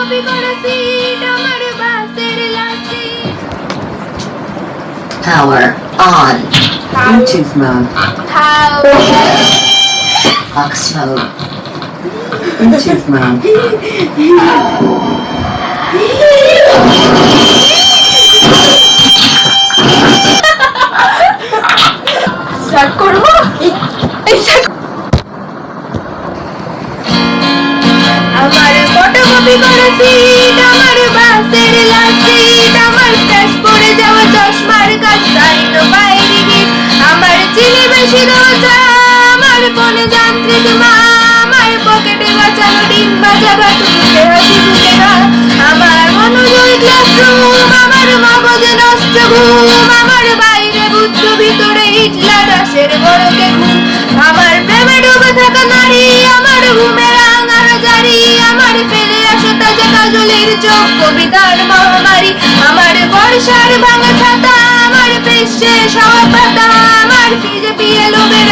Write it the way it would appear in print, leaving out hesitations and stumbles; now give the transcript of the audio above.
Photocopy করা seat আমার বাসের lassi. Power on. Bluetooth mode. Box mode. Bluetooth mode. Start করবো। আমার ফটোকপি করা সিট আমার বাসের লাসিট, আমার ফ্রেশ পড়ে যাওয়া চশমার কাজ সাইনো বাইরে গিট, আমার চিনি বেশি রোজা, আমার ফোনে যান্ত্রিক মা, আমার পকেটে বাঁচানো ডিম ভাজা বাটুতে হাসি বুকে ঘা, আমার মনোযোগ ক্লাসরুম, আমার মগজে নষ্ট ঘুম, আমার বাইরে বুদ্ধ ভিতরে হিটলার রাশের বড়কে ঘুম, আমার প্রেমে ডুবে থাকা নারী, আমার ঘুমে রাঙার জারি, আমার ফেলে আসা তাজা কাজলের চোখ কবিতার মহামারী, আমার বর্ষার ভাঙা ছাতা, আমার পেশে সওয়া পাতা, আমার ফিজে পিয়ে লোভে